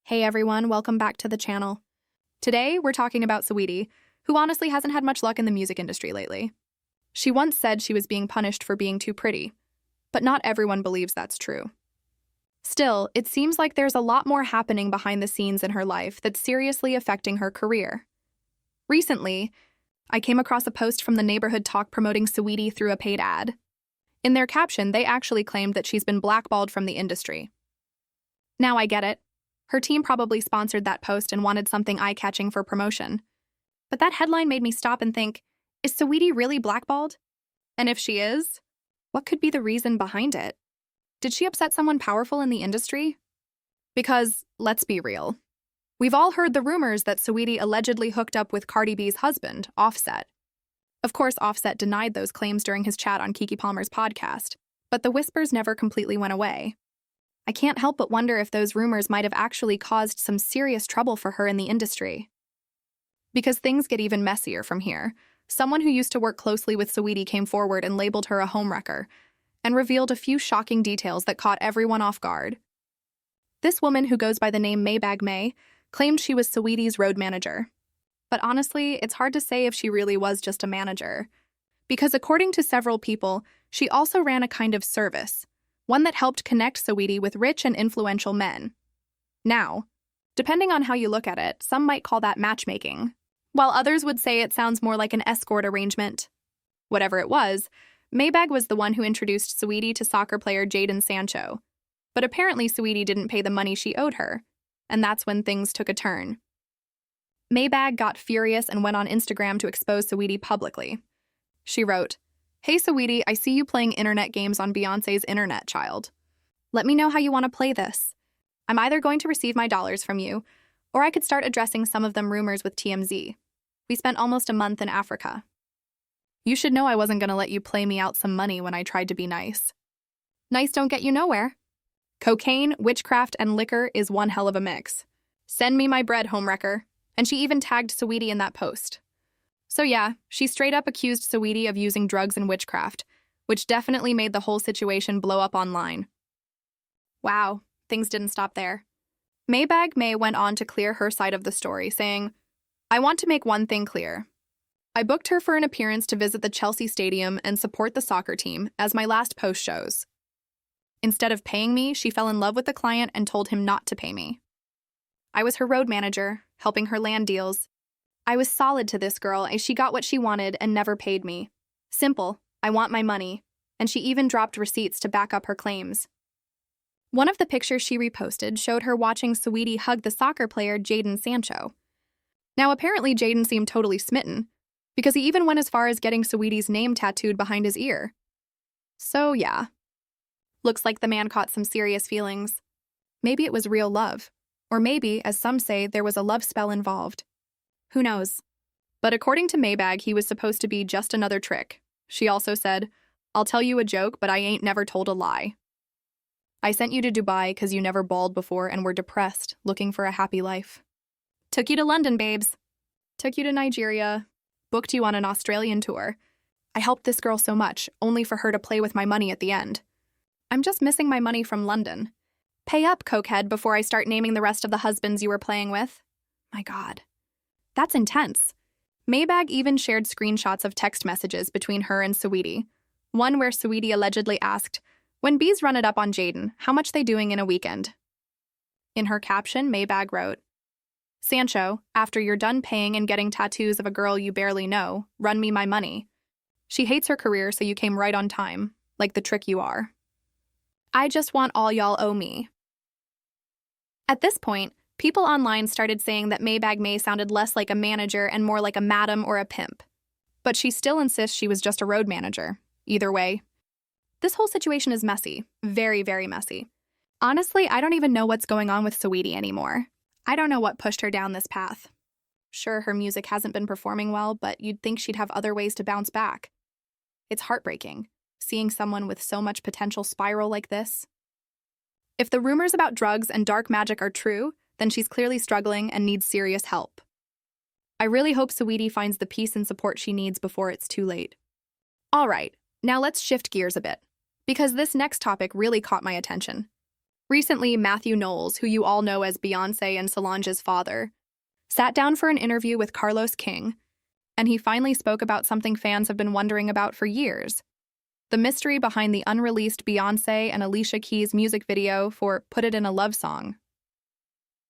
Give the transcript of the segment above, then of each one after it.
Hey everyone, welcome back to the channel. Today, we're talking about Saweetie, who honestly hasn't had much luck in the music industry lately. She once said she was being punished for being too pretty, but not everyone believes that's true. Still, it seems like there's a lot more happening behind the scenes in her life that's seriously affecting her career. Recently, I came across a post from the Neighborhood Talk promoting Saweetie through a paid ad. In their caption, they actually claimed that she's been blackballed from the industry. Now I get it. Her team probably sponsored that post and wanted something eye-catching for promotion. But that headline made me stop and think, is Saweetie really blackballed? And if she is, what could be the reason behind it? Did she upset someone powerful in the industry? Because, let's be real, we've all heard the rumors that Saweetie allegedly hooked up with Cardi B's husband, Offset. Of course, Offset denied those claims during his chat on Keke Palmer's podcast, but the whispers never completely went away. I can't help but wonder if those rumors might have actually caused some serious trouble for her in the industry. Because things get even messier from here, someone who used to work closely with Saweetie came forward and labeled her a homewrecker, and revealed a few shocking details that caught everyone off guard. This woman, who goes by the name Maybag May, claimed she was Saweetie's road manager. But honestly, it's hard to say if she really was just a manager. Because according to several people, she also ran a kind of service, one that helped connect Saweetie with rich and influential men. Now, depending on how you look at it, some might call that matchmaking, while others would say it sounds more like an escort arrangement. Whatever it was, Maybag was the one who introduced Saweetie to soccer player Jadon Sancho. But apparently Saweetie didn't pay the money she owed her, and that's when things took a turn. Maybag got furious and went on Instagram to expose Saweetie publicly. She wrote, "Hey Saweetie, I see you playing internet games on Beyoncé's internet, child. Let me know how you want to play this. I'm either going to receive my dollars from you, or I could start addressing some of them rumors with TMZ. We spent almost a month in Africa. You should know I wasn't going to let you play me out some money when I tried to be nice. Nice don't get you nowhere. Cocaine, witchcraft, and liquor is one hell of a mix. Send me my bread, homewrecker." And she even tagged Saweetie in that post. So yeah, she straight up accused Saweetie of using drugs and witchcraft, which definitely made the whole situation blow up online. Wow, things didn't stop there. Maybag May went on to clear her side of the story, saying, "I want to make one thing clear. I booked her for an appearance to visit the Chelsea Stadium and support the soccer team, as my last post shows. Instead of paying me, she fell in love with the client and told him not to pay me. I was her road manager, helping her land deals. I was solid to this girl as she got what she wanted and never paid me. Simple, I want my money." And she even dropped receipts to back up her claims. One of the pictures she reposted showed her watching Saweetie hug the soccer player Jadon Sancho. Now apparently Jadon seemed totally smitten, because he even went as far as getting Saweetie's name tattooed behind his ear. So yeah, looks like the man caught some serious feelings. Maybe it was real love. Or maybe, as some say, there was a love spell involved. Who knows? But according to Maybag, he was supposed to be just another trick. She also said, "I'll tell you a joke, but I ain't never told a lie. I sent you to Dubai because you never balled before and were depressed, looking for a happy life. Took you to London, babes. Took you to Nigeria. Booked you on an Australian tour. I helped this girl so much, only for her to play with my money at the end. I'm just missing my money from London. Pay up, cokehead, before I start naming the rest of the husbands you were playing with." My God. That's intense. Maybag even shared screenshots of text messages between her and Saweetie. One where Saweetie allegedly asked, "When bees run it up on Jadon, how much they doing in a weekend?" In her caption, Maybag wrote, "Sancho, after you're done paying and getting tattoos of a girl you barely know, run me my money. She hates her career, so you came right on time, like the trick you are. I just want all y'all owe me." At this point, people online started saying that Maybag May sounded less like a manager and more like a madam or a pimp. But she still insists she was just a road manager. Either way, this whole situation is messy. Very, very messy. Honestly, I don't even know what's going on with Saweetie anymore. I don't know what pushed her down this path. Sure, her music hasn't been performing well, but you'd think she'd have other ways to bounce back. It's heartbreaking, seeing someone with so much potential spiral like this. If the rumors about drugs and dark magic are true, then she's clearly struggling and needs serious help. I really hope Saweetie finds the peace and support she needs before it's too late. All right, now let's shift gears a bit, because this next topic really caught my attention. Recently, Mathew Knowles, who you all know as Beyoncé and Solange's father, sat down for an interview with Carlos King, and he finally spoke about something fans have been wondering about for years: the mystery behind the unreleased Beyoncé and Alicia Keys music video for Put It in a Love Song.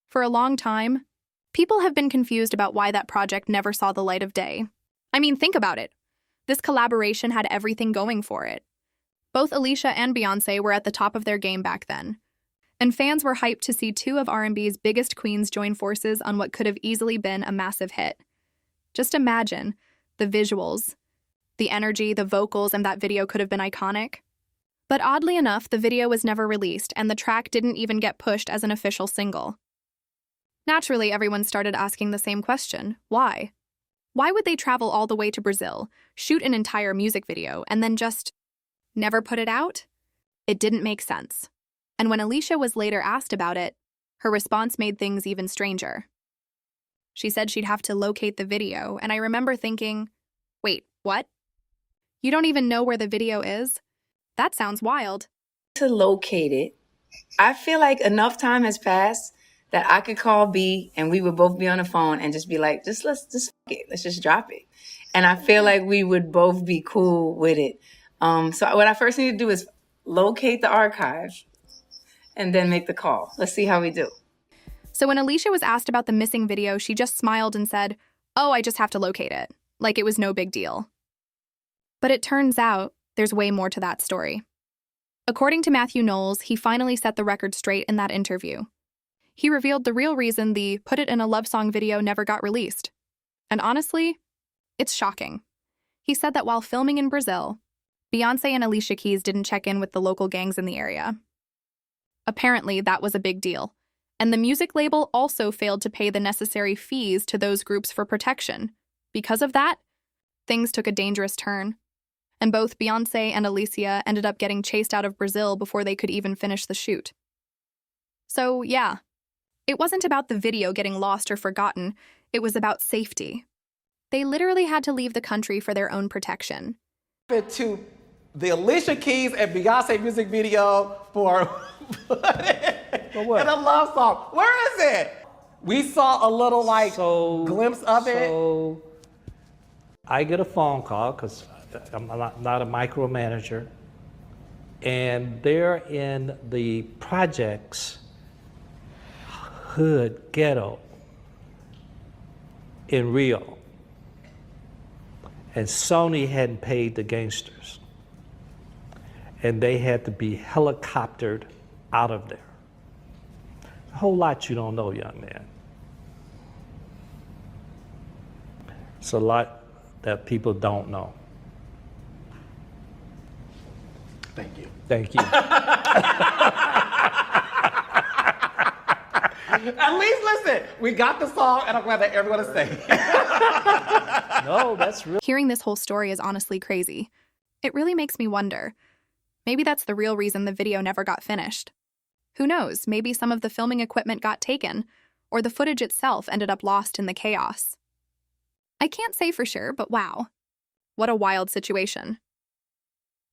For a long time, people have been confused about why that project never saw the light of day. I mean, think about it. This collaboration had everything going for it. Both Alicia and Beyoncé were at the top of their game back then, and fans were hyped to see two of R&B's biggest queens join forces on what could have easily been a massive hit. Just imagine the visuals, the energy, the vocals, and that video could have been iconic. But oddly enough, the video was never released, and the track didn't even get pushed as an official single. Naturally, everyone started asking the same question: why? Why would they travel all the way to Brazil, shoot an entire music video, and then just never put it out? It didn't make sense. And when Alicia was later asked about it, her response made things even stranger. She said she'd have to locate the video, and I remember thinking, wait, what? You don't even know where the video is? That sounds wild. To locate it, I feel like enough time has passed that I could call B and we would both be on the phone and just be like, let's just drop it. And I feel like we would both be cool with it. So what I first need to do is locate the archive and then make the call. Let's see how we do. So when Alicia was asked about the missing video, she just smiled and said, "Oh, I just have to locate it," like it was no big deal. But it turns out there's way more to that story. According to Mathew Knowles, he finally set the record straight in that interview. He revealed the real reason the Put It in a Love Song video never got released. And honestly, it's shocking. He said that while filming in Brazil, Beyoncé and Alicia Keys didn't check in with the local gangs in the area. Apparently, that was a big deal, and the music label also failed to pay the necessary fees to those groups for protection. Because of that, things took a dangerous turn, and both Beyoncé and Alicia ended up getting chased out of Brazil before they could even finish the shoot. So, yeah, it wasn't about the video getting lost or forgotten, it was about safety. They literally had to leave the country for their own protection. To the Alicia Keys and Beyoncé music video for what? And a love song. Where is it? We saw a little glimpse of it. So I get a phone call because I'm not a micromanager, and they're in the projects hood ghetto in Rio, and Sony hadn't paid the gangsters, and they had to be helicoptered out of there. A whole lot you don't know, young man. It's a lot that people don't know. Thank you. Thank you. At least listen, we got the song, and I'm glad that everyone is saying. No, that's real. Hearing this whole story is honestly crazy. It really makes me wonder. Maybe that's the real reason the video never got finished. Who knows, maybe some of the filming equipment got taken, or the footage itself ended up lost in the chaos. I can't say for sure, but wow. What a wild situation.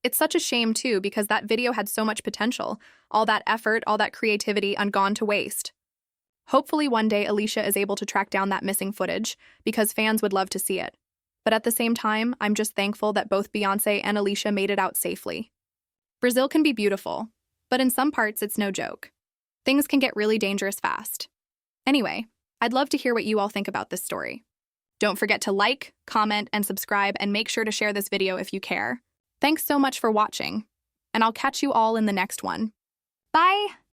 It's such a shame, too, because that video had so much potential, all that effort, all that creativity, and gone to waste. Hopefully one day Alicia is able to track down that missing footage, because fans would love to see it. But at the same time, I'm just thankful that both Beyoncé and Alicia made it out safely. Brazil can be beautiful, but in some parts it's no joke. Things can get really dangerous fast. Anyway, I'd love to hear what you all think about this story. Don't forget to like, comment, and subscribe, and make sure to share this video if you care. Thanks so much for watching, and I'll catch you all in the next one. Bye!